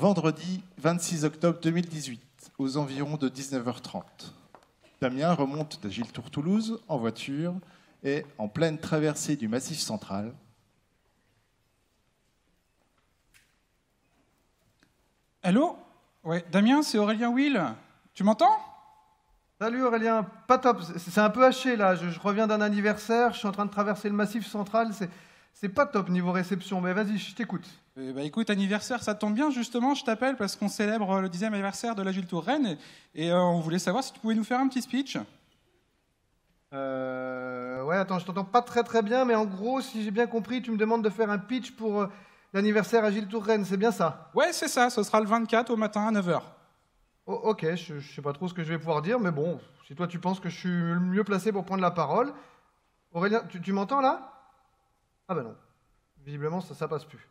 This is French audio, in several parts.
Vendredi 26 octobre 2018, aux environs de 19h30. Damien remonte d'Agiletour-Toulouse en voiture et en pleine traversée du Massif central. Allô? Ouais, Damien, c'est Aurélien Will. Tu m'entends? Salut Aurélien, pas top, c'est un peu haché là, je reviens d'un anniversaire, je suis en train de traverser le Massif central, c'est pas top niveau réception, mais vas-y, je t'écoute. Écoute, anniversaire, ça tombe bien, justement, je t'appelle parce qu'on célèbre le 10e anniversaire de l'Agiletour Rennes et on voulait savoir si tu pouvais nous faire un petit speech. Ouais, attends, je t'entends pas très bien, mais en gros, si j'ai bien compris, tu me demandes de faire un pitch pour l'anniversaire Agiletour Rennes, c'est bien ça? Ouais, c'est ça, ce sera le 24 au matin à 9h. Oh, ok, je sais pas trop ce que je vais pouvoir dire, mais bon, si toi tu penses que je suis le mieux placé pour prendre la parole. Aurélien, tu m'entends là? Ah bah non, visiblement ça passe plus.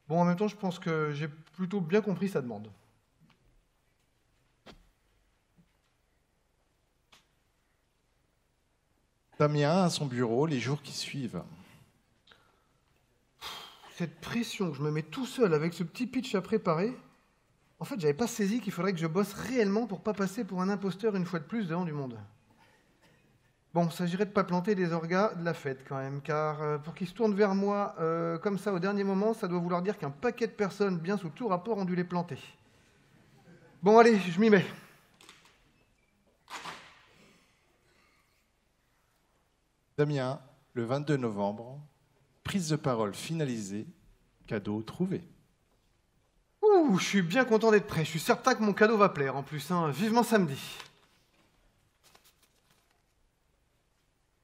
Bon, en même temps, je pense que j'ai plutôt bien compris sa demande. Damien à son bureau les jours qui suivent. Cette pression que je me mets tout seul avec ce petit pitch à préparer, en fait, j'avais pas saisi qu'il faudrait que je bosse réellement pour pas passer pour un imposteur une fois de plus devant du monde. Bon, il s'agirait de pas planter les orgas de la fête quand même, car pour qu'ils se tournent vers moi comme ça au dernier moment, ça doit vouloir dire qu'un paquet de personnes bien sous tout rapport ont dû les planter. Bon, allez, je m'y mets. Damien, le 22 novembre, prise de parole finalisée, cadeau trouvé. Ouh, je suis bien content d'être prêt. Je suis certain que mon cadeau va plaire en plus, hein. Vivement samedi.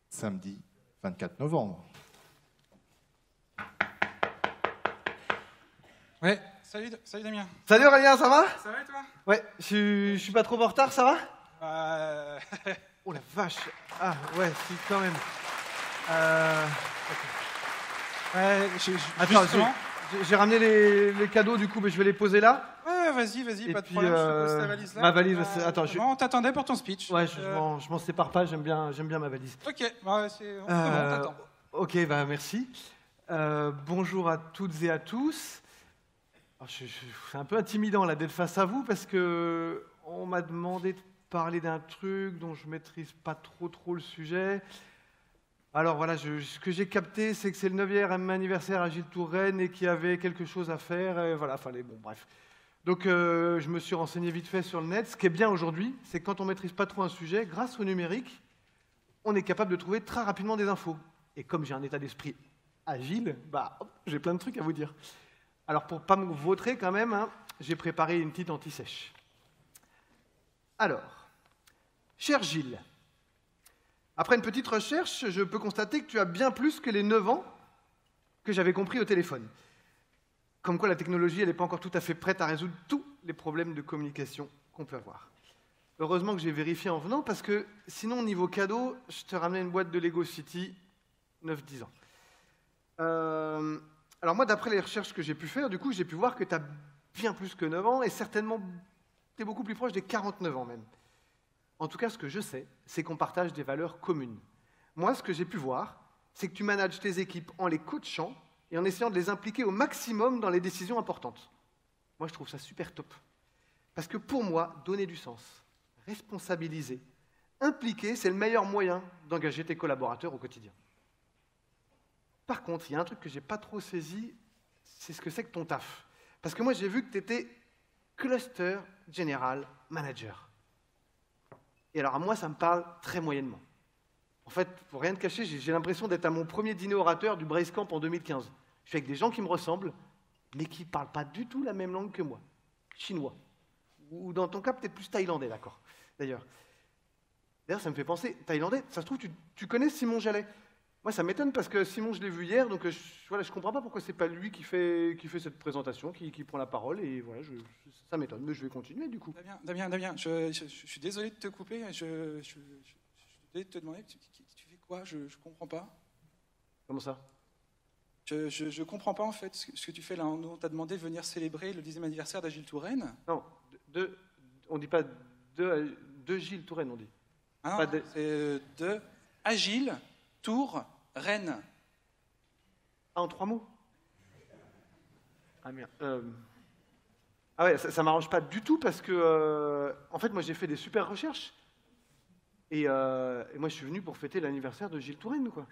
Samedi 24 novembre. Ouais, salut Damien. Salut Aurélien, ça va? Ça va et toi? Ouais, je suis pas trop en retard, ça va? Oh la vache. Ah ouais, si, quand même. Ouais, Attends, justement... j'ai ramené les cadeaux du coup, mais je vais les poser là. Ouais, vas-y, Et pas de puis, problème, je te pose ta valise là. ma valise, attends, On t'attendait pour ton speech. Ouais, je m'en sépare pas, j'aime bien ma valise. Ok, ouais, c'est bon, t'attends. Ok, bah merci. Bonjour à toutes et à tous. Alors, c'est un peu intimidant là d'être face à vous parce que on m'a demandé de parler d'un truc dont je maîtrise pas trop le sujet. Alors voilà, ce que j'ai capté, c'est que c'est le 9e anniversaire Agiletour Rennes et qu'il y avait quelque chose à faire. Et voilà, fallait, bon, bref. Donc je me suis renseigné vite fait sur le net. Ce qui est bien aujourd'hui, c'est que quand on maîtrise pas trop un sujet, grâce au numérique, on est capable de trouver très rapidement des infos. Et comme j'ai un état d'esprit agile, bah, hop, j'ai plein de trucs à vous dire. Alors pour pas me vautrer quand même, hein, j'ai préparé une petite anti-sèche. Alors, cher Gilles, après une petite recherche, je peux constater que tu as bien plus que les 9 ans que j'avais compris au téléphone. Comme quoi la technologie, elle n'est pas encore tout à fait prête à résoudre tous les problèmes de communication qu'on peut avoir. Heureusement que j'ai vérifié en venant, parce que sinon, niveau cadeau, je te ramenais une boîte de Lego City, 9-10 ans. Alors moi, d'après les recherches que j'ai pu faire, du coup, j'ai pu voir que tu as bien plus que 9 ans, et certainement, tu es beaucoup plus proche des 49 ans même. En tout cas, ce que je sais, c'est qu'on partage des valeurs communes. Moi, ce que j'ai pu voir, c'est que tu manages tes équipes en les coachant et en essayant de les impliquer au maximum dans les décisions importantes. Moi, je trouve ça super top. Parce que pour moi, donner du sens, responsabiliser, impliquer, c'est le meilleur moyen d'engager tes collaborateurs au quotidien. Par contre, il y a un truc que je n'ai pas trop saisi, c'est ce que c'est que ton taf. Parce que moi, j'ai vu que tu étais Cluster General Manager. Et alors, à moi, ça me parle très moyennement. En fait, pour rien te cacher, j'ai l'impression d'être à mon premier dîner orateur du Brace Camp en 2015. Je suis avec des gens qui me ressemblent, mais qui ne parlent pas du tout la même langue que moi. Chinois. Ou dans ton cas, peut-être plus thaïlandais, d'accord. D'ailleurs, ça me fait penser, thaïlandais, ça se trouve, tu connais Simon Jallet. Moi, ça m'étonne parce que Simon, je l'ai vu hier, donc voilà, je ne comprends pas pourquoi c'est pas lui qui fait cette présentation, qui prend la parole, et voilà, ça m'étonne, mais je vais continuer du coup. Damien, je suis désolé de te couper, je suis désolé de te demander, tu fais quoi? Je comprends pas. Comment ça? Je comprends pas en fait ce que tu fais là. On t'a demandé de venir célébrer le 10e anniversaire d'Agiletour Rennes. Non, on dit pas de Gilles Touraine, on dit. Ah non, c'est de Agiletour Rennes. Ah, en 3 mots? Ah merde. Ah ouais, ça m'arrange pas du tout parce que, en fait, moi, j'ai fait des super recherches. Et moi, je suis venu pour fêter l'anniversaire de Gilles Touraine, quoi.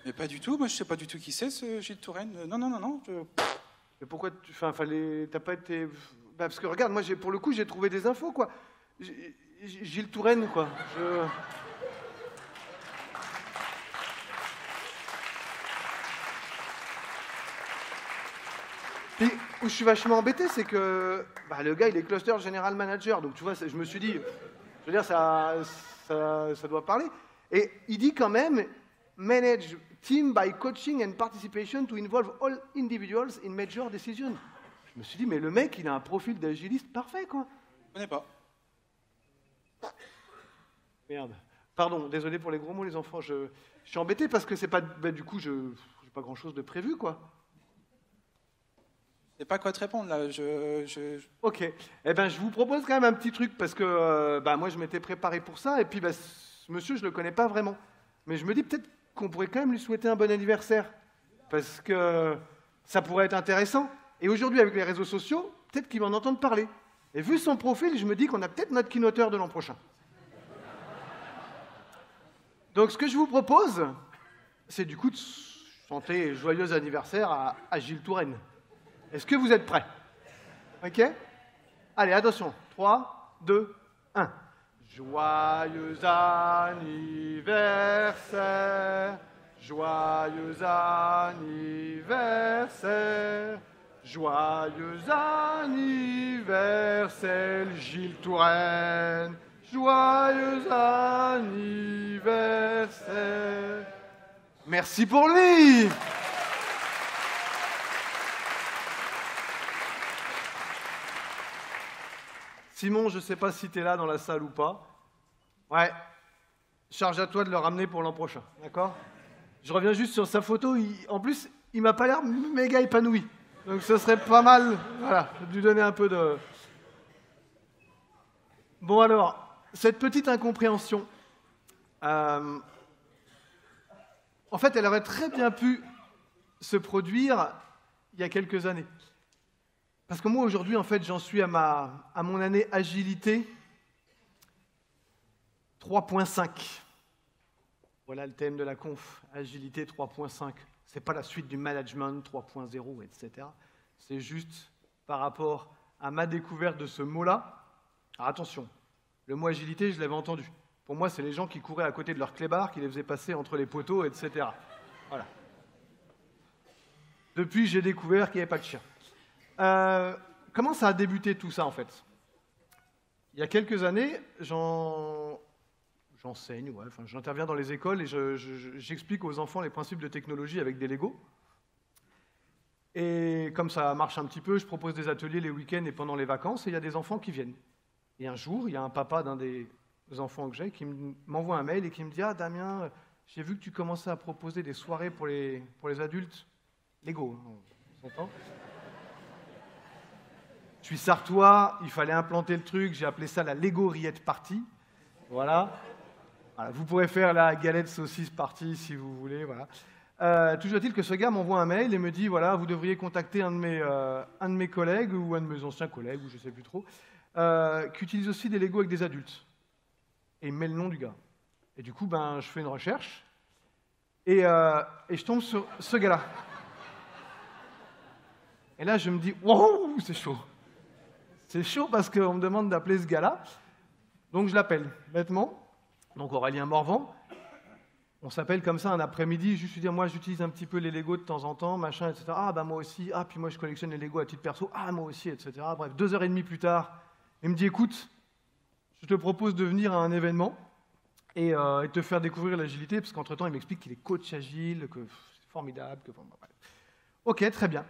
Mais pas du tout, moi je sais pas du tout qui c'est ce Gilles Touraine. Non, non, non, non. Mais pourquoi t'as pas été... Bah, parce que regarde, moi, pour le coup, j'ai trouvé des infos, quoi. Gilles Touraine, quoi. Et où je suis vachement embêté, c'est que bah, le gars, il est cluster general manager. Donc, tu vois, je me suis dit, je veux dire, ça doit parler. Et il dit quand même, manage team by coaching and participation to involve all individuals in major decisions. Je me suis dit, mais le mec, il a un profil d'agiliste parfait, quoi. Je connais pas. Merde. Pardon, désolé pour les gros mots, les enfants. Je suis embêté parce que c'est pas... Bah, du coup, je n'ai pas grand-chose de prévu, quoi. Je sais pas quoi te répondre, là. Ok. Eh ben, je vous propose quand même un petit truc parce que bah, moi, je m'étais préparé pour ça. Et puis, bah, ce monsieur, je le connais pas vraiment. Mais je me dis peut-être qu'on pourrait quand même lui souhaiter un bon anniversaire. Parce que ça pourrait être intéressant. Et aujourd'hui, avec les réseaux sociaux, peut-être qu'il va en entendre parler. Et vu son profil, je me dis qu'on a peut-être notre keynoteur de l'an prochain. Donc, ce que je vous propose, c'est du coup de chanter joyeux anniversaire à Gilles Touraine. Est-ce que vous êtes prêts? Ok? Allez, attention. 3, 2, 1. Joyeux anniversaire, joyeux anniversaire, joyeux anniversaire, Gilles Touraine, joyeux anniversaire. Merci pour lui. Simon, je ne sais pas si tu es là dans la salle ou pas. Ouais. Charge à toi de le ramener pour l'an prochain, d'accord? Je reviens juste sur sa photo. En plus, il m'a pas l'air méga épanoui. Donc ce serait pas mal, voilà, de lui donner un peu de... Bon alors, cette petite incompréhension, en fait, elle aurait très bien pu se produire il y a quelques années. Parce que moi, aujourd'hui, en fait, j'en suis à mon année agilité 3.5. Voilà le thème de la conf, agilité 3.5. Ce n'est pas la suite du management 3.0, etc. C'est juste par rapport à ma découverte de ce mot-là. Alors attention, le mot agilité, je l'avais entendu. Pour moi, c'est les gens qui couraient à côté de leur clébard, qui les faisaient passer entre les poteaux, etc. Voilà. Depuis, j'ai découvert qu'il n'y avait pas de chien. Comment ça a débuté tout ça, en fait? Il y a quelques années, j'enseigne, ouais, enfin, j'interviens dans les écoles et j'explique aux enfants les principes de technologie avec des Legos. Et comme ça marche un petit peu, je propose des ateliers les week-ends et pendant les vacances, et il y a des enfants qui viennent. Et un jour, il y a un papa d'un des enfants que j'ai qui m'envoie un mail et qui me dit « Ah, Damien, j'ai vu que tu commençais à proposer des soirées pour les adultes. Lego, on s'entend ? Je suis sartois, il fallait implanter le truc, j'ai appelé ça la Lego Rillette Party. Voilà. Vous pourrez faire la galette saucisse party si vous voulez. Voilà. Toujours est-il que ce gars m'envoie un mail et me dit voilà, vous devriez contacter un de mes collègues ou un de mes anciens collègues, ou je ne sais plus trop, qui utilise aussi des Lego avec des adultes. Et il met le nom du gars. Et du coup, je fais une recherche et je tombe sur ce gars-là. Et là, je me dis wow, c'est chaud. C'est chaud parce qu'on me demande d'appeler ce gars-là. Donc je l'appelle, bêtement. Donc Aurélien Morvan. On s'appelle comme ça un après-midi, juste lui dire, moi j'utilise un petit peu les Legos de temps en temps, machin, etc. Ah moi aussi, puis moi je collectionne les Legos à titre perso, moi aussi, etc. Bref, 2h30 plus tard, il me dit, écoute, je te propose de venir à un événement et te faire découvrir l'agilité, parce qu'entre-temps il m'explique qu'il est coach agile, que c'est formidable, que... Ok, très bien.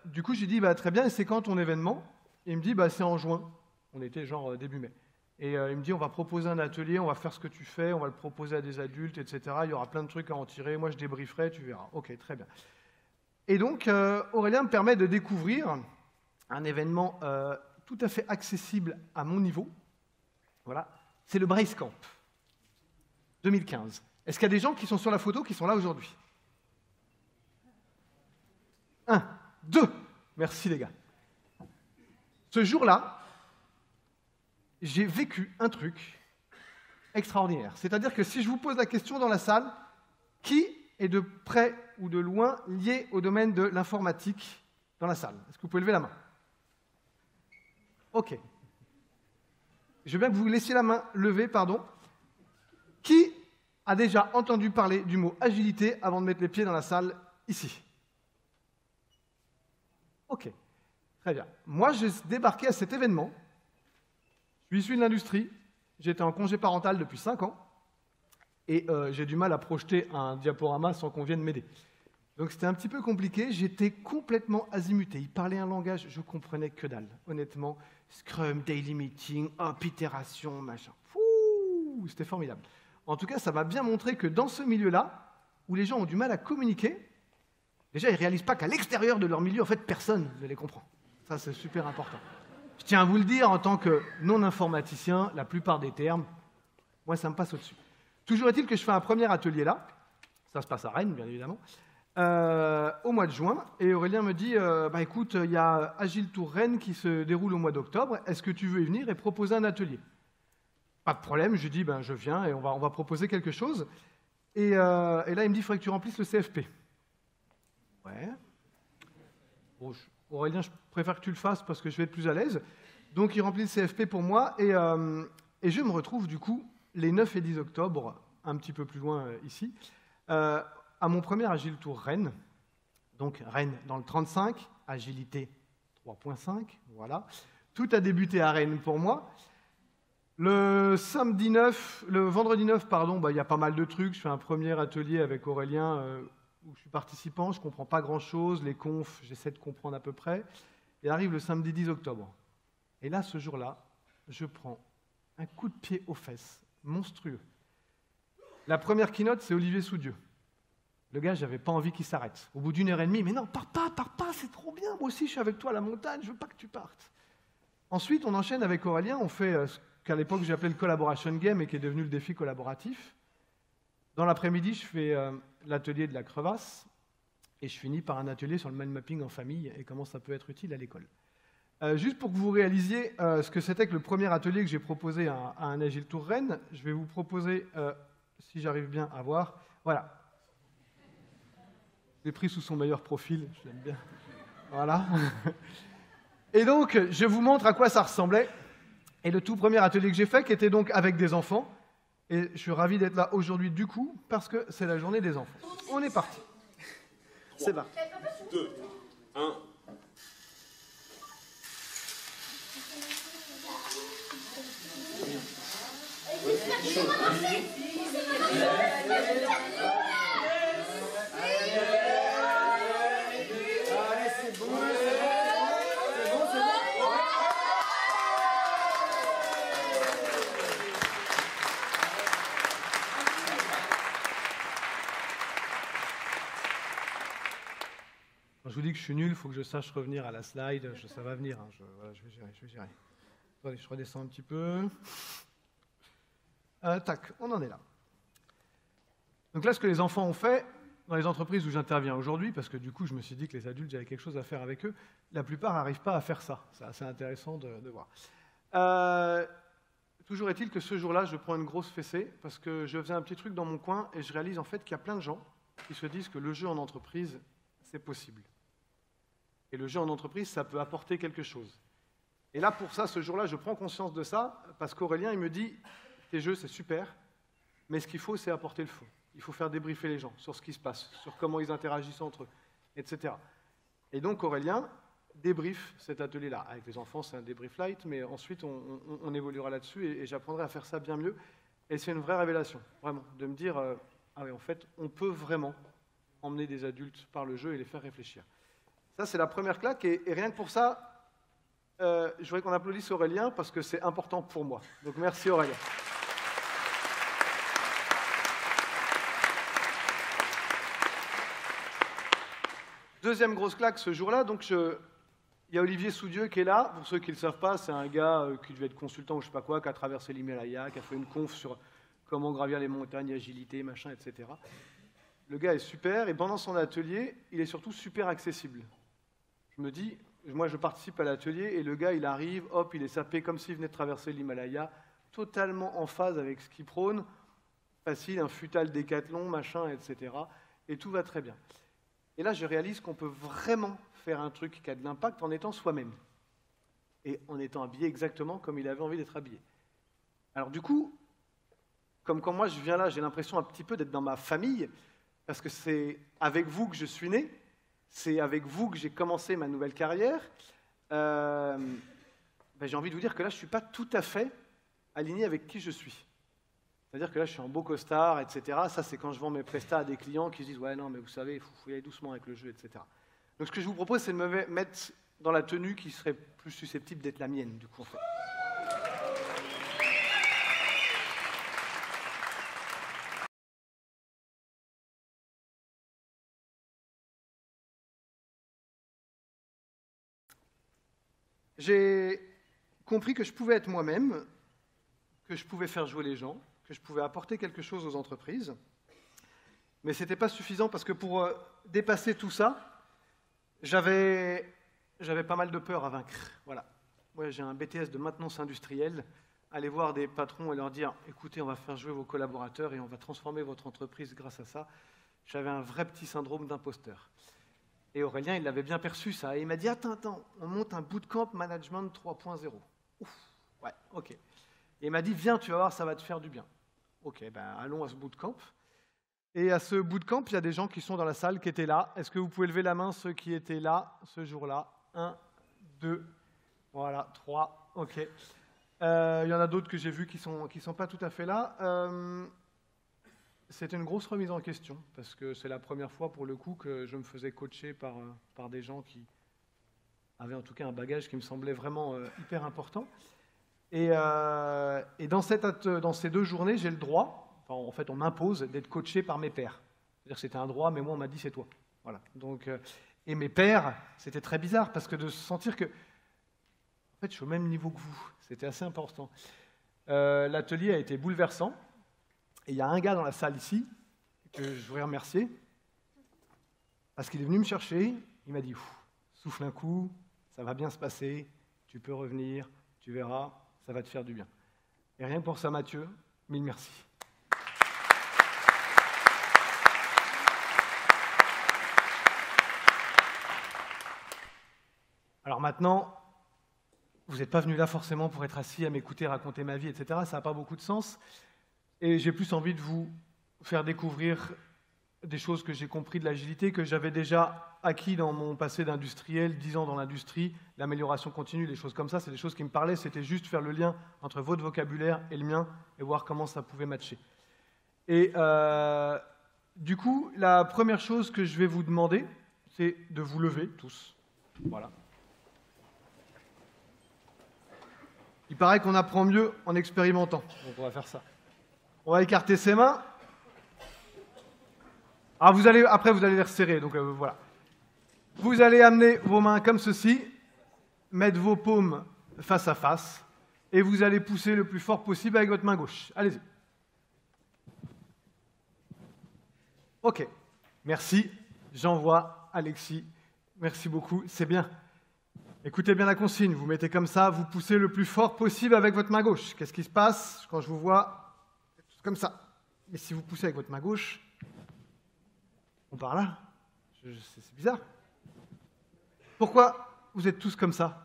Du coup, je lui dis, très bien, et c'est quand ton événement? Et il me dit, c'est en juin. On était genre début mai. Et il me dit, on va proposer un atelier, on va faire ce que tu fais, on va le proposer à des adultes, etc. Il y aura plein de trucs à en tirer. Moi, je débrieferai, tu verras. Ok, très bien. Et donc, Aurélien me permet de découvrir un événement tout à fait accessible à mon niveau. Voilà. C'est le Bracecamp 2015. Est-ce qu'il y a des gens qui sont sur la photo qui sont là aujourd'hui? 1, 2. Merci les gars. Ce jour-là, j'ai vécu un truc extraordinaire. C'est-à-dire que si je vous pose la question dans la salle, qui est de près ou de loin lié au domaine de l'informatique dans la salle? Est-ce que vous pouvez lever la main? Ok. Je veux bien que vous laissiez la main levée, pardon. Qui a déjà entendu parler du mot agilité avant de mettre les pieds dans la salle ici? Ok. Très bien. Moi, j'ai débarqué à cet événement. Je suis issu de l'industrie. J'étais en congé parental depuis 5 ans. Et j'ai du mal à projeter un diaporama sans qu'on vienne m'aider. Donc c'était un petit peu compliqué. J'étais complètement azimuté. Il parlait un langage, je comprenais que dalle. Honnêtement, Scrum, Daily Meeting, hop, itération, machin. Fouh, c'était formidable. En tout cas, ça m'a bien montré que dans ce milieu-là, où les gens ont du mal à communiquer, déjà, ils ne réalisent pas qu'à l'extérieur de leur milieu, en fait, personne ne les comprend. Ça, c'est super important. Je tiens à vous le dire, en tant que non-informaticien, la plupart des termes, moi, ça me passe au-dessus. Toujours est-il que je fais un premier atelier là, ça se passe à Rennes, bien évidemment, au mois de juin, et Aurélien me dit, écoute, il y a Agile Tour Rennes qui se déroule au mois d'octobre, est-ce que tu veux y venir et proposer un atelier? Pas de problème, je lui dis, je viens et on va proposer quelque chose. Et là, il me dit, il faudrait que tu remplisses le CFP. Ouais. Bon, Aurélien, je préfère que tu le fasses parce que je vais être plus à l'aise. Donc, il remplit le CFP pour moi et je me retrouve, du coup, les 9 et 10 octobre, un petit peu plus loin ici, à mon premier Agile Tour Rennes. Donc, Rennes dans le 35, agilité 3.5, voilà. Tout a débuté à Rennes pour moi. Le vendredi 9, il y a pas mal de trucs. Je fais un premier atelier avec Aurélien où je suis participant, je ne comprends pas grand-chose. Les confs, j'essaie de comprendre à peu près. Et arrive le samedi 10 octobre. Et là, ce jour-là, je prends un coup de pied aux fesses, monstrueux. La première keynote, c'est Olivier Soudieu. Le gars, j'avais pas envie qu'il s'arrête. Au bout d'1 heure et demie, mais non, pars pas, c'est trop bien. Moi aussi, je suis avec toi à la montagne, je veux pas que tu partes. Ensuite, on enchaîne avec Aurélien, on fait ce qu'à l'époque j'appelais le Collaboration Game et qui est devenu le défi collaboratif. Dans l'après-midi, je fais l'atelier de la crevasse et je finis par un atelier sur le mind mapping en famille et comment ça peut être utile à l'école. Juste pour que vous réalisiez ce que c'était que le premier atelier que j'ai proposé à un Agile Tour Rennes, je vais vous proposer, si j'arrive bien à voir, voilà. Je l'ai pris sous son meilleur profil, je l'aime bien. Voilà. Et donc, je vous montre à quoi ça ressemblait. Et le tout premier atelier que j'ai fait, qui était donc avec des enfants. Et je suis ravi d'être là aujourd'hui du coup, parce que c'est la journée des enfants. On est parti. C'est parti. 2, 1. Je vous dis que je suis nul, il faut que je sache revenir à la slide. Ça va venir, hein. Je vais gérer. Attendez, je redescends un petit peu. Tac, on en est là. Donc là, ce que les enfants ont fait, dans les entreprises où j'interviens aujourd'hui, parce que du coup, je me suis dit que les adultes, j'avais quelque chose à faire avec eux, la plupart n'arrivent pas à faire ça. C'est assez intéressant de voir. Toujours est-il que ce jour-là, je prends une grosse fessée, parce que je faisais un petit truc dans mon coin, et je réalise en fait qu'il y a plein de gens qui se disent que le jeu en entreprise, c'est possible. Et le jeu en entreprise, ça peut apporter quelque chose. Et là, pour ça, ce jour-là, je prends conscience de ça, parce qu'Aurélien, il me dit, tes jeux, c'est super, mais ce qu'il faut, c'est apporter le fond. Il faut faire débriefer les gens sur ce qui se passe, sur comment ils interagissent entre eux, etc. Et donc, Aurélien débrief cet atelier-là. Avec les enfants, c'est un débrief light, mais ensuite, on évoluera là-dessus, et j'apprendrai à faire ça bien mieux. Et c'est une vraie révélation, vraiment, de me dire, ah oui, en fait, on peut vraiment emmener des adultes par le jeu et les faire réfléchir. Ça, c'est la première claque, et rien que pour ça, je voudrais qu'on applaudisse Aurélien, parce que c'est important pour moi. Donc merci Aurélien. Deuxième grosse claque ce jour-là, donc il y a Olivier Soudieu qui est là. Pour ceux qui ne le savent pas, c'est un gars qui devait être consultant ou je ne sais pas quoi, qui a traversé l'Himalaya, qui a fait une conf sur comment gravir les montagnes, agilité, machin, etc. Le gars est super, et pendant son atelier, il est surtout super accessible. Je me dis, moi, je participe à l'atelier et le gars, il arrive, hop, il est sapé comme s'il venait de traverser l'Himalaya, totalement en phase avec ce qu'il prône, facile, un futal décathlon, machin, etc. Et tout va très bien. Et là, je réalise qu'on peut vraiment faire un truc qui a de l'impact en étant soi-même. Et en étant habillé exactement comme il avait envie d'être habillé. Alors du coup, comme quand moi je viens là, j'ai l'impression un petit peu d'être dans ma famille, parce que c'est avec vous que je suis né, c'est avec vous que j'ai commencé ma nouvelle carrière. J'ai envie de vous dire que là, je ne suis pas tout à fait aligné avec qui je suis. C'est-à-dire que là, je suis en beau costard, etc. Ça, c'est quand je vends mes prestats à des clients qui se disent « Ouais, non, mais vous savez, il faut y aller doucement avec le jeu, etc. » Donc ce que je vous propose, c'est de me mettre dans la tenue qui serait plus susceptible d'être la mienne, du coup, en fait. J'ai compris que je pouvais être moi-même, que je pouvais faire jouer les gens, que je pouvais apporter quelque chose aux entreprises. Mais ce n'était pas suffisant parce que pour dépasser tout ça, j'avais pas mal de peur à vaincre. Voilà. Moi, j'ai un BTS de maintenance industrielle. Aller voir des patrons et leur dire « Écoutez, on va faire jouer vos collaborateurs et on va transformer votre entreprise grâce à ça », j'avais un vrai petit syndrome d'imposteur. Et Aurélien, il l'avait bien perçu, ça. Et il m'a dit « Attends, on monte un bootcamp management 3.0. » Ouf, ouais, ok. Et il m'a dit « Viens, tu vas voir, ça va te faire du bien. » Ok, ben allons à ce bootcamp. Et à ce bootcamp, il y a des gens qui sont dans la salle, qui étaient là. Est-ce que vous pouvez lever la main, ceux qui étaient là, ce jour-là? 1, 2, voilà, 3, ok. Il y en a d'autres que j'ai vus qui sont pas tout à fait là. C'était une grosse remise en question, parce que c'est la première fois, pour le coup, que je me faisais coacher par des gens qui avaient en tout cas un bagage qui me semblait vraiment hyper important. Et dans ces 2 journées, j'ai le droit, enfin, en fait, on m'impose d'être coaché par mes pairs. C'est-à-dire que c'était un droit, mais moi, on m'a dit, c'est toi. Voilà. Donc, et mes pairs, c'était très bizarre, parce que de se sentir que, en fait, je suis au même niveau que vous. C'était assez important. L'atelier a été bouleversant. Et il y a un gars dans la salle ici, que je voudrais remercier, parce qu'il est venu me chercher, il m'a dit « Souffle un coup, ça va bien se passer, tu peux revenir, tu verras, ça va te faire du bien. » Et rien que pour ça, Mathieu, 1000 merci. Alors maintenant, vous n'êtes pas venu là forcément pour être assis à m'écouter raconter ma vie, etc. Ça n'a pas beaucoup de sens. Et j'ai plus envie de vous faire découvrir des choses que j'ai compris de l'agilité, que j'avais déjà acquis dans mon passé d'industriel, 10 ans dans l'industrie, l'amélioration continue, des choses comme ça, c'est des choses qui me parlaient, c'était juste faire le lien entre votre vocabulaire et le mien et voir comment ça pouvait matcher. Et du coup, la première chose que je vais vous demander, c'est de vous lever tous. Voilà. Il paraît qu'on apprend mieux en expérimentant, donc on va faire ça. On va écarter ses mains. Alors après, vous allez les resserrer, donc voilà. Vous allez amener vos mains comme ceci, mettre vos paumes face à face, et vous allez pousser le plus fort possible avec votre main gauche. Allez-y. Ok, merci. J'envoie Alexis. Merci beaucoup, c'est bien. Écoutez bien la consigne, vous mettez comme ça, vous poussez le plus fort possible avec votre main gauche. Qu'est-ce qui se passe quand je vous vois? Comme ça. Et si vous poussez avec votre main gauche, on part là. C'est bizarre. Pourquoi vous êtes tous comme ça?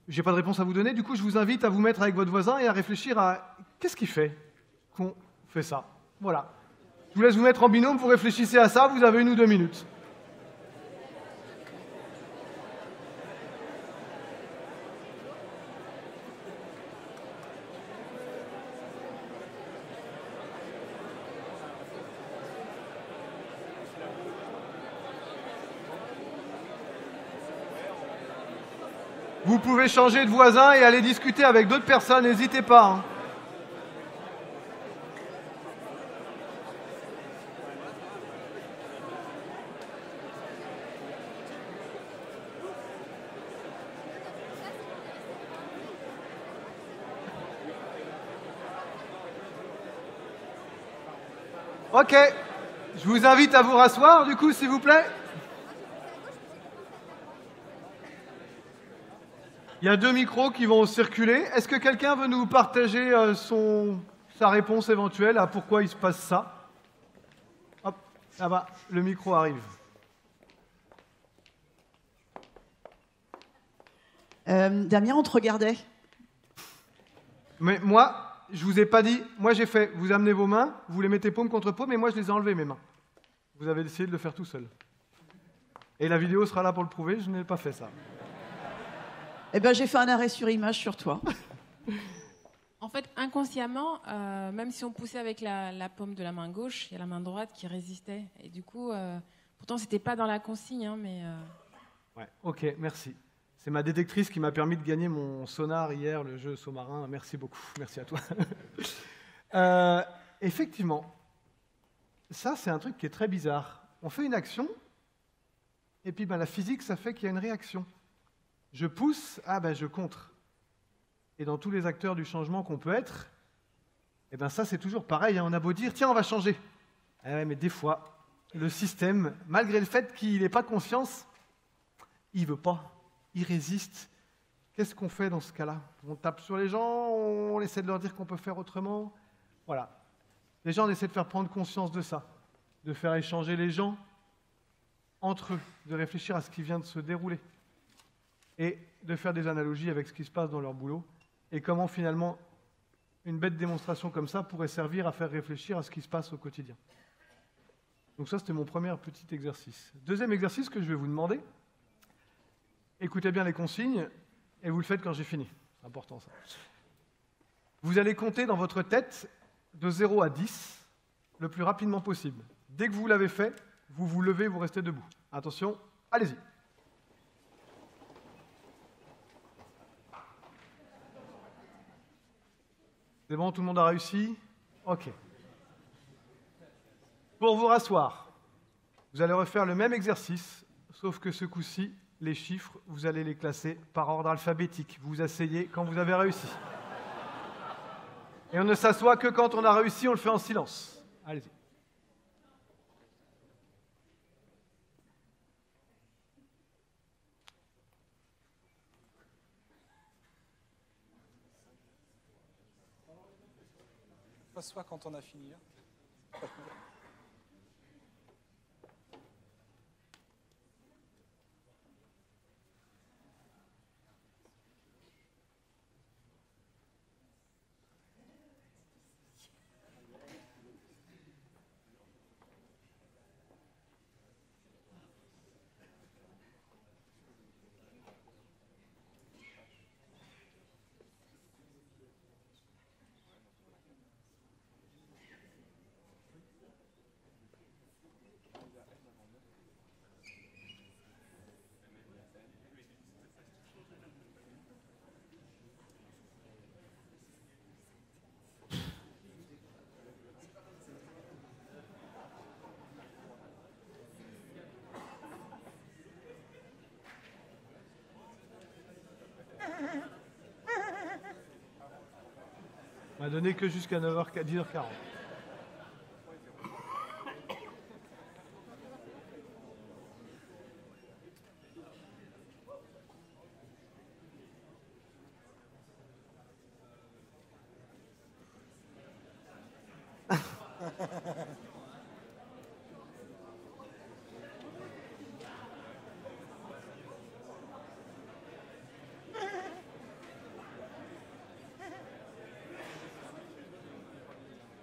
Je n'ai pas de réponse à vous donner. Du coup, je vous invite à vous mettre avec votre voisin et à réfléchir à qu'est-ce qui fait qu'on fait ça. Voilà. Je vous laisse vous mettre en binôme, vous réfléchissez à ça, vous avez 1 ou 2 minutes. Vous pouvez changer de voisin et aller discuter avec d'autres personnes, n'hésitez pas. Hein. Ok, je vous invite à vous rasseoir, du coup, s'il vous plaît. Il y a 2 micros qui vont circuler. Est-ce que quelqu'un veut nous partager sa réponse éventuelle à pourquoi il se passe ça? Hop, là-bas, le micro arrive. Damien, on te regardait. Mais moi, je vous ai pas dit. Moi, j'ai fait. Vous amenez vos mains, vous les mettez paume contre paume, mais moi, je les ai enlevées, mes mains. Vous avez essayé de le faire tout seul. Et la vidéo sera là pour le prouver. Je n'ai pas fait ça. Eh ben, j'ai fait un arrêt sur image sur toi. En fait, inconsciemment, même si on poussait avec la paume de la main gauche, il y a la main droite qui résistait. Et du coup, pourtant, c'était pas dans la consigne, hein, mais... Ouais, ok, merci. C'est ma détectrice qui m'a permis de gagner mon sonar hier, le jeu sous-marin. Merci beaucoup, merci à toi. Effectivement, ça, c'est un truc qui est très bizarre. On fait une action, et puis la physique, ça fait qu'il y a une réaction. Je pousse, je contre. Et dans tous les acteurs du changement qu'on peut être, ça, c'est toujours pareil. Hein. On a beau dire, tiens, on va changer. Mais des fois, le système, malgré le fait qu'il n'ait pas conscience, il ne veut pas. Il résiste. Qu'est-ce qu'on fait dans ce cas-là? On tape sur les gens, on essaie de leur dire qu'on peut faire autrement. Voilà. Les gens, on essaie de faire prendre conscience de ça, de faire échanger les gens entre eux, de réfléchir à ce qui vient de se dérouler et de faire des analogies avec ce qui se passe dans leur boulot et comment finalement une bête démonstration comme ça pourrait servir à faire réfléchir à ce qui se passe au quotidien. Donc ça, c'était mon premier petit exercice. Deuxième exercice que je vais vous demander. Écoutez bien les consignes, et vous le faites quand j'ai fini. C'est important, ça. Vous allez compter dans votre tête de 0 à 10 le plus rapidement possible. Dès que vous l'avez fait, vous vous levez, vous restez debout. Attention, allez-y. C'est bon, tout le monde a réussi? Ok. Pour vous rasseoir, vous allez refaire le même exercice, sauf que ce coup-ci, les chiffres, vous allez les classer par ordre alphabétique. Vous vous asseyez quand vous avez réussi. Et on ne s'assoit que quand on a réussi, on le fait en silence. Allez-y. On s'assoit quand on a fini. On m'a donné que jusqu'à 10h40.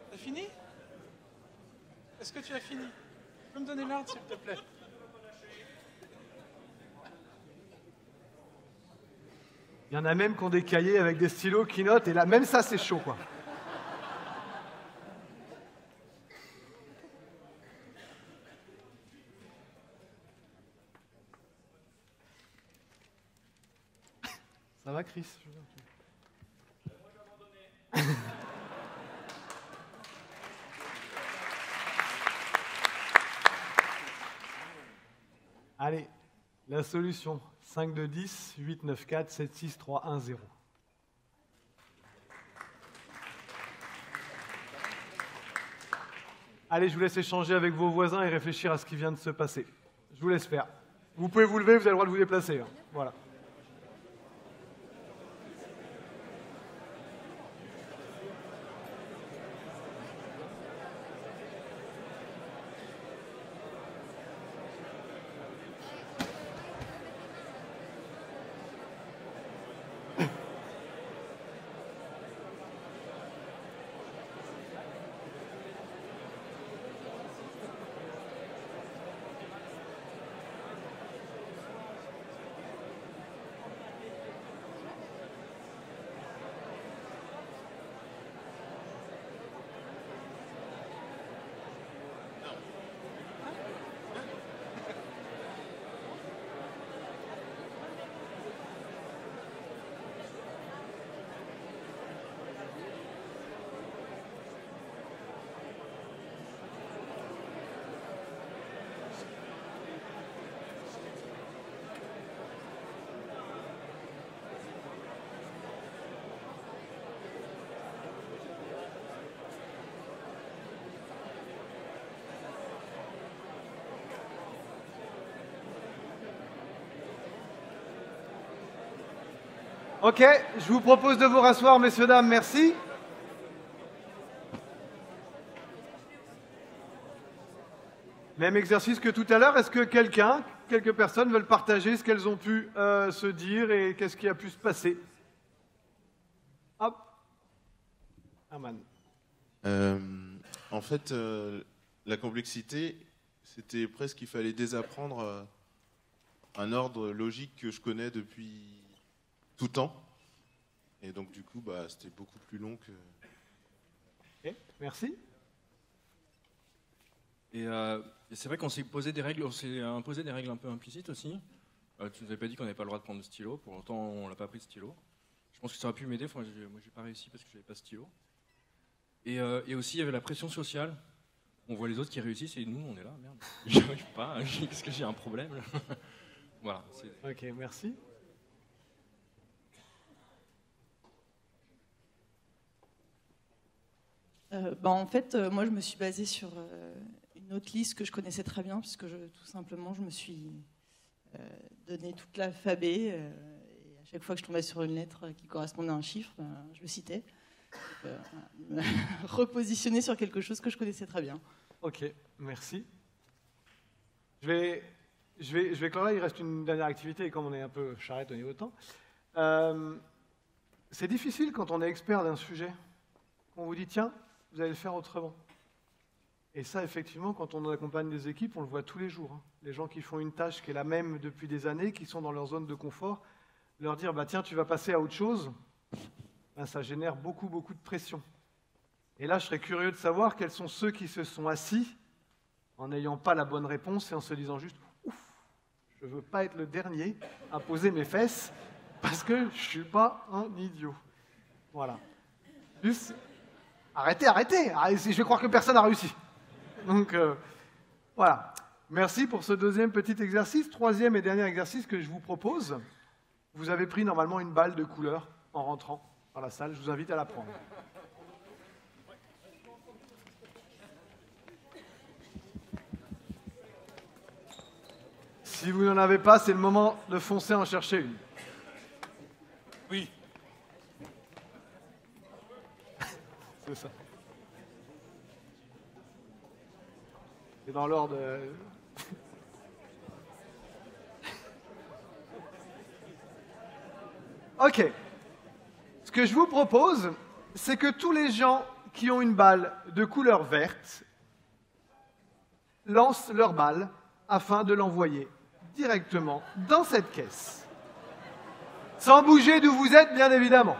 T'as fini? Est-ce que tu as fini? Tu peux me donner l'ordre, s'il te plaît? Il y en a même qui ont des cahiers avec des stylos qui notent, et là, même ça, c'est chaud, quoi. Ça va, Chris? Allez, la solution. 5 de 10, 8, 9, 4, 7, 6, 3, 1, 0. Allez, je vous laisse échanger avec vos voisins et réfléchir à ce qui vient de se passer. Je vous laisse faire. Vous pouvez vous lever, vous avez le droit de vous déplacer. Hein. Voilà. Ok, je vous propose de vous rasseoir, messieurs, dames, merci. Même exercice que tout à l'heure, est-ce que quelques personnes veulent partager ce qu'elles ont pu se dire et qu'est-ce qui a pu se passer? Hop. Herman. En fait, la complexité, c'était presque qu'il fallait désapprendre un ordre logique que je connais depuis tout temps. Et donc, du coup, c'était beaucoup plus long que... Ok, merci. Et c'est vrai qu'on s'est posé des règles, on s'est imposé des règles un peu implicites aussi. Tu nous avais pas dit qu'on n'avait pas le droit de prendre de stylo, pour autant on l'a pas pris de stylo. Je pense que ça aurait pu m'aider, enfin, moi j'ai pas réussi parce que j'avais pas de stylo. Et aussi il y avait la pression sociale. On voit les autres qui réussissent et nous on est là, merde. J'y arrive pas, est-ce que j'ai un problème? Voilà. Ok, merci. En fait, moi, je me suis basée sur une autre liste que je connaissais très bien, puisque tout simplement, je me suis donné toute l'alphabet. Et à chaque fois que je tombais sur une lettre qui correspondait à un chiffre, je le citais. Me repositionner sur quelque chose que je connaissais très bien. Ok, merci. Je vais clore là, il reste une dernière activité, et comme on est un peu charrette au niveau de temps. C'est difficile quand on est expert d'un sujet, qu'on vous dit, tiens, vous allez le faire autrement. Et ça, effectivement, quand on accompagne des équipes, on le voit tous les jours. Hein. Les gens qui font une tâche qui est la même depuis des années, qui sont dans leur zone de confort, leur dire, tiens, tu vas passer à autre chose, ça génère beaucoup, beaucoup de pression. Et là, je serais curieux de savoir quels sont ceux qui se sont assis en n'ayant pas la bonne réponse et en se disant juste, ouf, je ne veux pas être le dernier à poser mes fesses parce que je ne suis pas un idiot. Voilà. Juste, arrêtez. Je vais croire que personne n'a réussi. Donc, voilà. Merci pour ce deuxième petit exercice. Troisième et dernier exercice que je vous propose. Vous avez pris normalement une balle de couleur en rentrant dans la salle. Je vous invite à la prendre. Si vous n'en avez pas, c'est le moment de foncer en chercher une. Oui. C'est ça. C'est dans l'ordre. Ok. Ce que je vous propose, c'est que tous les gens qui ont une balle de couleur verte lancent leur balle afin de l'envoyer directement dans cette caisse. Sans bouger d'où vous êtes, bien évidemment.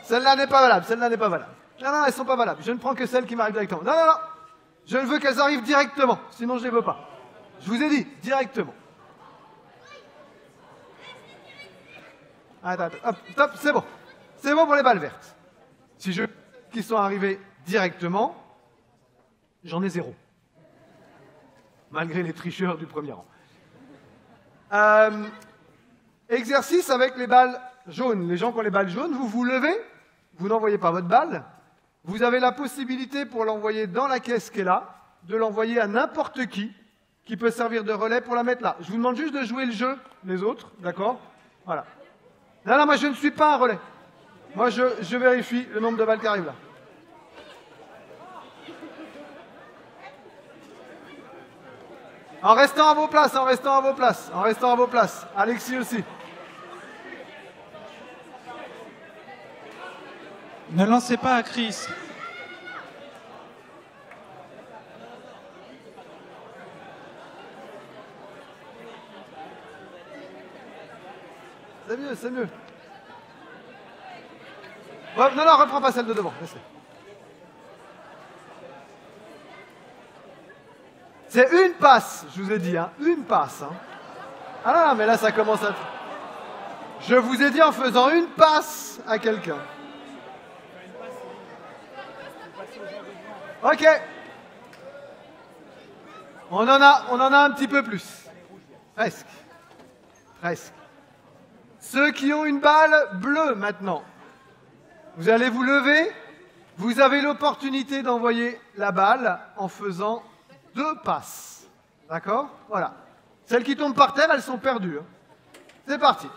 Celle-là n'est pas valable, celle-là n'est pas valable. Non, elles ne sont pas valables. Je ne prends que celles qui m'arrivent directement. Non. Je ne veux qu'elles arrivent directement, sinon je ne les veux pas. Je vous ai dit, directement. Attends, hop, stop, c'est bon. C'est bon pour les balles vertes. Si je qui sont arrivés directement, j'en ai 0. Malgré les tricheurs du premier rang. Exercice avec les balles jaunes. Les gens qui ont les balles jaunes, vous vous levez, vous n'envoyez pas votre balle. Vous avez la possibilité pour l'envoyer dans la caisse qui est là, de l'envoyer à n'importe qui peut servir de relais pour la mettre là. Je vous demande juste de jouer le jeu, les autres, d'accord? Voilà. Non, moi je ne suis pas un relais. Moi je vérifie le nombre de balles qui arrivent là. En restant à vos places, Alexis aussi. Ne lancez pas à Chris. C'est mieux. Ouais, non, reprends pas celle de devant. Laissez. C'est une passe, je vous ai dit, hein, une passe. Hein. Ah non, mais là ça commence à... Je vous ai dit en faisant une passe à quelqu'un. Ok. On en a un petit peu plus. Presque. Ceux qui ont une balle bleue maintenant, vous allez vous lever, vous avez l'opportunité d'envoyer la balle en faisant 2 passes. D'accord? Voilà. Celles qui tombent par terre, elles sont perdues. Hein. C'est parti.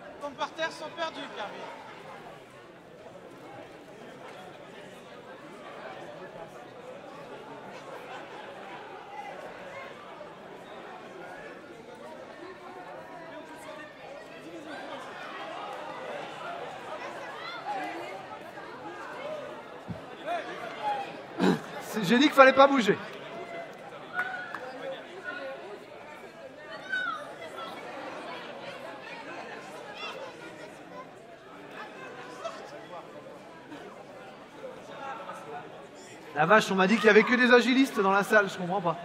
Les tombes par terre sont perdues, Pierre. J'ai dit qu'il fallait pas bouger. La vache, on m'a dit qu'il y avait que des agilistes dans la salle, je comprends pas.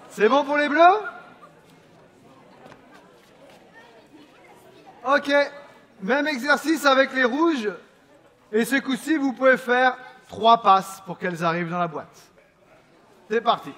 C'est bon pour les bleus? Ok. Même exercice avec les rouges. Et ce coup-ci, vous pouvez faire 3 passes pour qu'elles arrivent dans la boîte. C'est parti.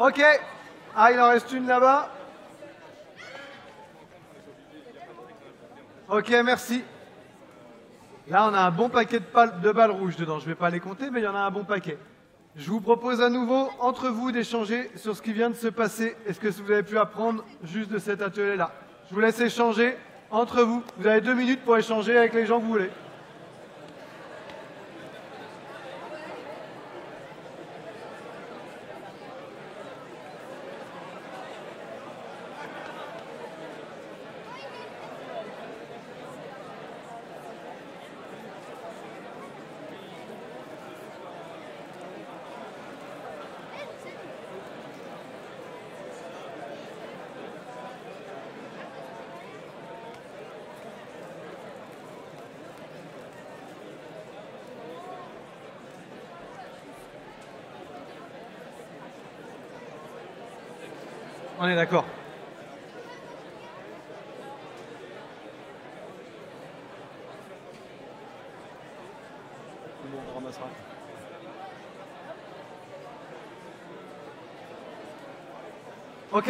Ok. Ah, il en reste une là-bas. Ok, merci. Là, on a un bon paquet de balles rouges dedans. Je ne vais pas les compter, mais il y en a un bon paquet. Je vous propose à nouveau, entre vous, d'échanger sur ce qui vient de se passer et ce que vous avez pu apprendre juste de cet atelier-là. Je vous laisse échanger entre vous. Vous avez 2 minutes pour échanger avec les gens que vous voulez. On est d'accord. On ramassera. Ok,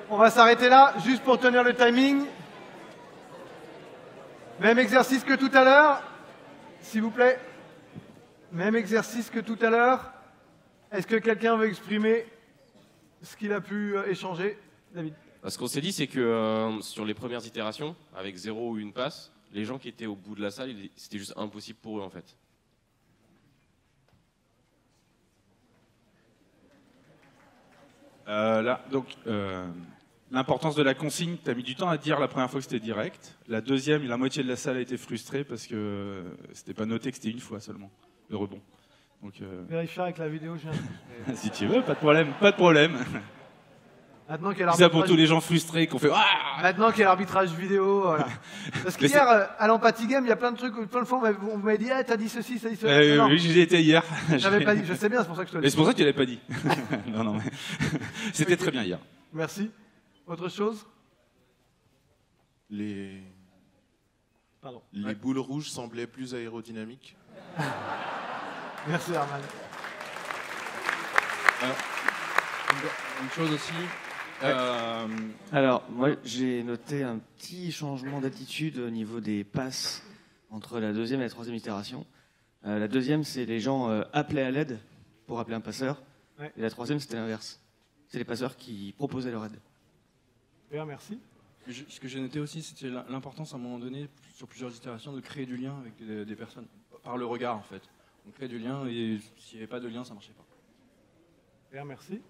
on va s'arrêter là, juste pour tenir le timing. Même exercice que tout à l'heure, s'il vous plaît. Même exercice que tout à l'heure. Est-ce que quelqu'un veut exprimer ce qu'il a pu échanger, David? Ce qu'on s'est dit, c'est que sur les premières itérations, avec 0 ou 1 passe, les gens qui étaient au bout de la salle, c'était juste impossible pour eux en fait. L'importance de la consigne, tu as mis du temps à dire la première fois que c'était direct. La deuxième, la moitié de la salle a été frustrée parce que c'était pas noté que c'était une fois seulement, le rebond. Donc, vérifier avec la vidéo, je viens. si tu veux, pas de problème, pas de problème. Maintenant qu'il y a ça pour tous les gens frustrés qu'on fait. Maintenant qu'il y a l'arbitrage vidéo, voilà. Parce qu'hier, à l'Empathie Game, il y a plein de trucs, plein de fois, on m'avait dit, t'as dit ceci, ça dit cela. Oui, j'y étais hier. J'avais pas dit, je sais bien, c'est pour ça que je te le dis. Et c'est pour ça que tu l'avais pas dit. non, mais c'était très bien hier. Merci. Autre chose? Les boules rouges semblaient plus aérodynamiques. Merci Herman. Une chose aussi. Alors, moi, j'ai noté un petit changement d'attitude au niveau des passes entre la deuxième et la troisième itération. La deuxième, c'est les gens appelaient à l'aide pour appeler un passeur. Ouais. Et la troisième, c'était l'inverse. C'est les passeurs qui proposaient leur aide. Bien, merci. Ce que j'ai noté aussi, c'était l'importance à un moment donné, sur plusieurs itérations, de créer du lien avec des personnes, par le regard en fait. On crée du lien et s'il n'y avait pas de lien, ça ne marchait pas. Bien, merci.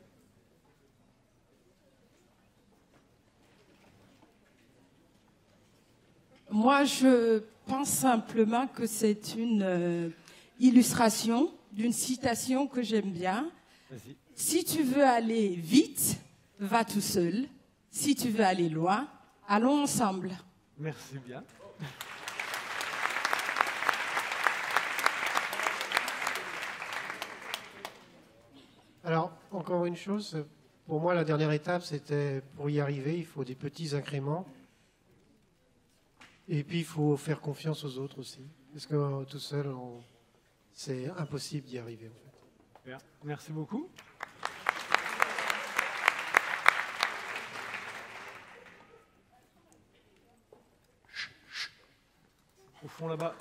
Moi, je pense simplement que c'est une illustration d'une citation que j'aime bien. Vas-y. Si tu veux aller vite, va tout seul. Si tu veux aller loin, allons ensemble. Merci bien. Alors, encore une chose, pour moi, la dernière étape, c'était pour y arriver, il faut des petits incréments. Et puis, il faut faire confiance aux autres aussi. Parce que tout seul, c'est impossible d'y arriver, en fait. Bien. Merci beaucoup. Au fond là-bas.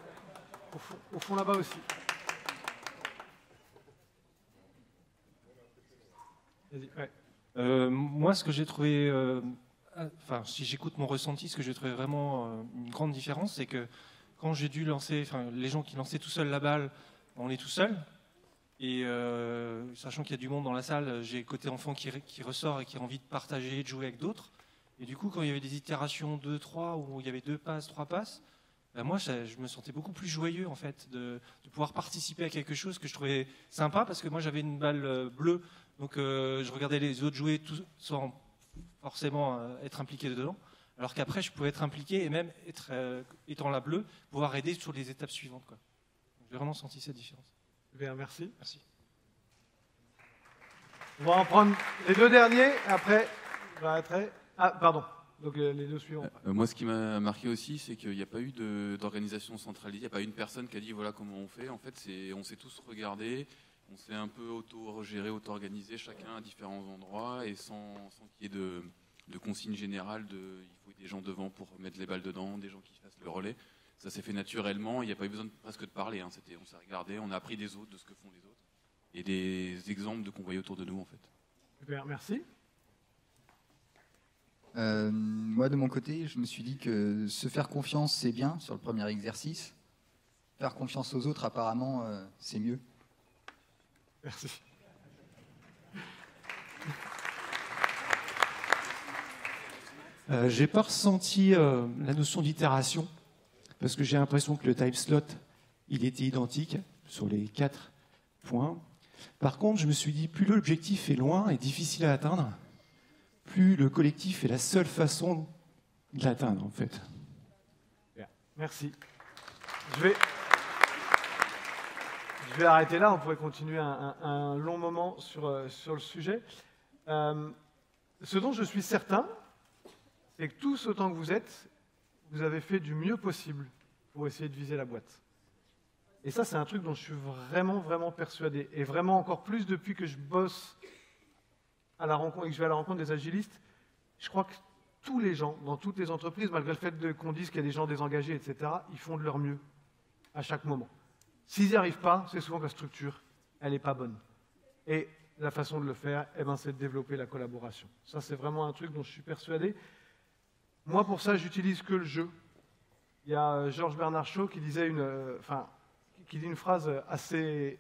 Au fond là-bas aussi. Vas-y, ouais. Moi, ce que j'ai trouvé, enfin, si j'écoute mon ressenti, ce que j'ai trouvé vraiment une grande différence, c'est que quand j'ai dû lancer, enfin, les gens qui lançaient tout seuls la balle, on est tout seul. Et sachant qu'il y a du monde dans la salle, j'ai côté enfant qui ressort et qui a envie de partager, de jouer avec d'autres. Et du coup, quand il y avait des itérations 2-3 où il y avait 2 passes, 3 passes, ben moi, je me sentais beaucoup plus joyeux en fait de pouvoir participer à quelque chose que je trouvais sympa parce que moi j'avais une balle bleue, donc je regardais les autres jouer sans forcément être impliqué dedans. Alors qu'après, je pouvais être impliqué et même étant la bleue, pouvoir aider sur les étapes suivantes, quoi. J'ai vraiment senti cette différence. Bien, merci. Merci. On va en prendre les 2 derniers, après, ah, pardon. Donc les 2 suivants. Moi, ce qui m'a marqué aussi, c'est qu'il n'y a pas eu d'organisation centralisée. Il n'y a pas une personne qui a dit voilà comment on fait. En fait, on s'est tous regardés, on s'est un peu auto-géré, auto-organisé, chacun à différents endroits, et sans qu'il y ait de consignes générales il faut des gens devant pour mettre les balles dedans, des gens qui fassent le relais. Ça s'est fait naturellement. Il n'y a pas eu besoin presque de parler. Hein. On s'est regardé, on a appris des autres, de ce que font les autres, et des exemples de qu'on voyait autour de nous en fait. Super, merci. Moi, de mon côté, je me suis dit que se faire confiance, c'est bien sur le premier exercice. Faire confiance aux autres, apparemment, c'est mieux. Merci. J'ai pas ressenti la notion d'itération, parce que j'ai l'impression que le time slot, il était identique sur les 4 points. Par contre, je me suis dit, plus l'objectif est loin et difficile à atteindre, plus le collectif est la seule façon de l'atteindre, en fait. Bien. Merci. Je vais arrêter là, on pourrait continuer un long moment sur le sujet. Ce dont je suis certain, c'est que tous autant que vous êtes, vous avez fait du mieux possible pour essayer de viser la boîte. Et ça, c'est un truc dont je suis vraiment, vraiment persuadé. Et vraiment encore plus depuis que je bosse à la rencontre, et que je vais à la rencontre des agilistes, je crois que tous les gens, dans toutes les entreprises, malgré le fait qu'on dise qu'il y a des gens désengagés, etc., ils font de leur mieux à chaque moment. S'ils n'y arrivent pas, c'est souvent que la structure, elle n'est pas bonne. Et la façon de le faire, c'est de développer la collaboration. Ça, c'est vraiment un truc dont je suis persuadé. Moi, pour ça, j'utilise que le jeu. Il y a Georges Bernard Shaw qui disait une phrase assez,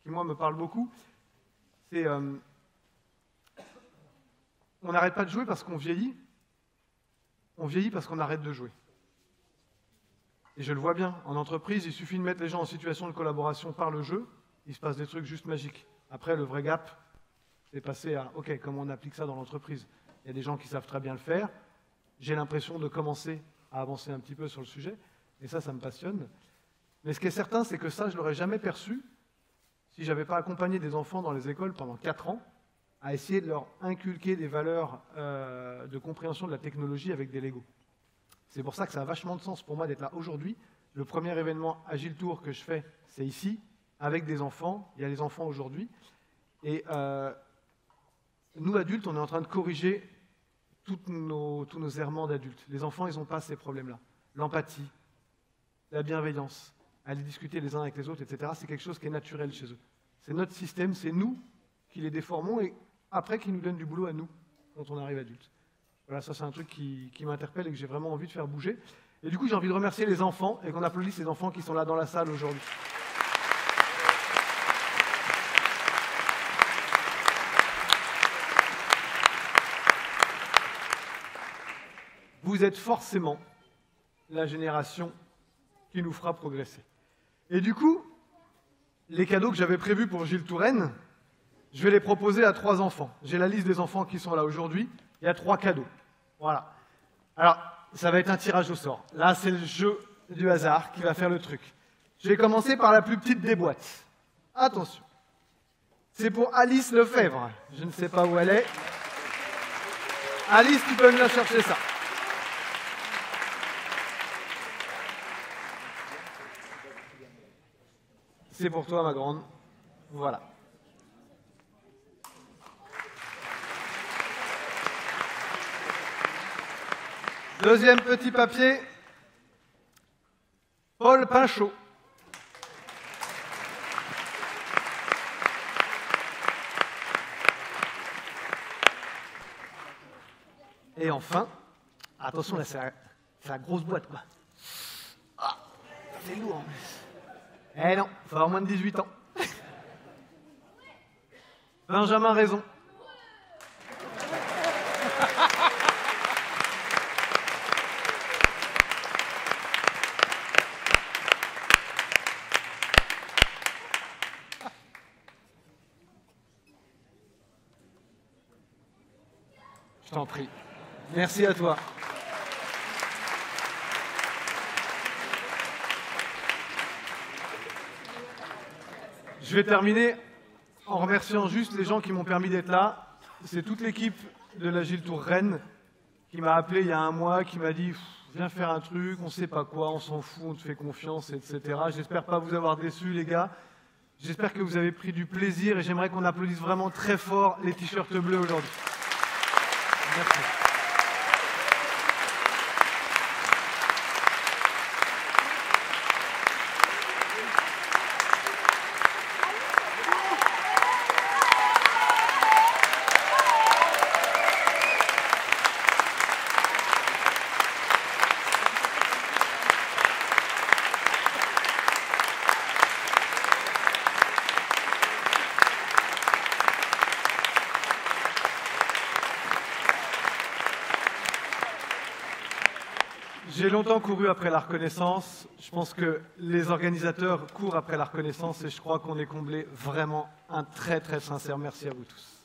qui moi me parle beaucoup. C'est on n'arrête pas de jouer parce qu'on vieillit. On vieillit parce qu'on arrête de jouer. Et je le vois bien, en entreprise, il suffit de mettre les gens en situation de collaboration par le jeu, il se passe des trucs juste magiques. Après, le vrai gap, c'est passer à, OK, comment on applique ça dans l'entreprise? Il y a des gens qui savent très bien le faire. J'ai l'impression de commencer à avancer un petit peu sur le sujet, et ça me passionne. Mais ce qui est certain, c'est que ça, je ne l'aurais jamais perçu si je n'avais pas accompagné des enfants dans les écoles pendant 4 ans à essayer de leur inculquer des valeurs de compréhension de la technologie avec des Lego. C'est pour ça que ça a vachement de sens pour moi d'être là aujourd'hui. Le premier événement Agile Tour que je fais, c'est ici, avec des enfants. Il y a les enfants aujourd'hui. Et nous, adultes, on est en train de corriger tous nos errements d'adultes. Les enfants, ils n'ont pas ces problèmes-là. L'empathie, la bienveillance, aller discuter les uns avec les autres, etc., c'est quelque chose qui est naturel chez eux. C'est notre système, c'est nous qui les déformons et après qui nous donne du boulot à nous quand on arrive adulte. Voilà, ça c'est un truc qui m'interpelle et que j'ai vraiment envie de faire bouger. Et du coup, j'ai envie de remercier les enfants et qu'on applaudisse les enfants qui sont là dans la salle aujourd'hui. Vous êtes forcément la génération qui nous fera progresser. Et du coup, les cadeaux que j'avais prévus pour Gilles Touraine, je vais les proposer à 3 enfants. J'ai la liste des enfants qui sont là aujourd'hui. Il y a 3 cadeaux. Voilà. Alors, ça va être un tirage au sort. Là, c'est le jeu du hasard qui va faire le truc. Je vais commencer par la plus petite des boîtes. Attention. C'est pour Alice Lefebvre. Je ne sais pas où elle est. Alice, tu peux venir chercher ça. C'est pour toi, ma grande. Voilà. Deuxième petit papier. Paul Pinchot. Et enfin, attention là, c'est la grosse boîte quoi. Ah, c'est lourd en plus. Eh non, il faut avoir moins de 18 ans. Benjamin Raison. Je t'en prie. Merci à toi. Je vais terminer en remerciant juste les gens qui m'ont permis d'être là. C'est toute l'équipe de la Gilles Tour Rennes qui m'a appelé il y a un mois, qui m'a dit « Viens faire un truc, on sait pas quoi, on s'en fout, on te fait confiance, etc. » J'espère pas vous avoir déçus, les gars. J'espère que vous avez pris du plaisir et j'aimerais qu'on applaudisse vraiment très fort les t-shirts bleus aujourd'hui. Merci. J'ai longtemps couru après la reconnaissance. Je pense que les organisateurs courent après la reconnaissance et je crois qu'on est comblé vraiment un très très sincère merci à vous tous.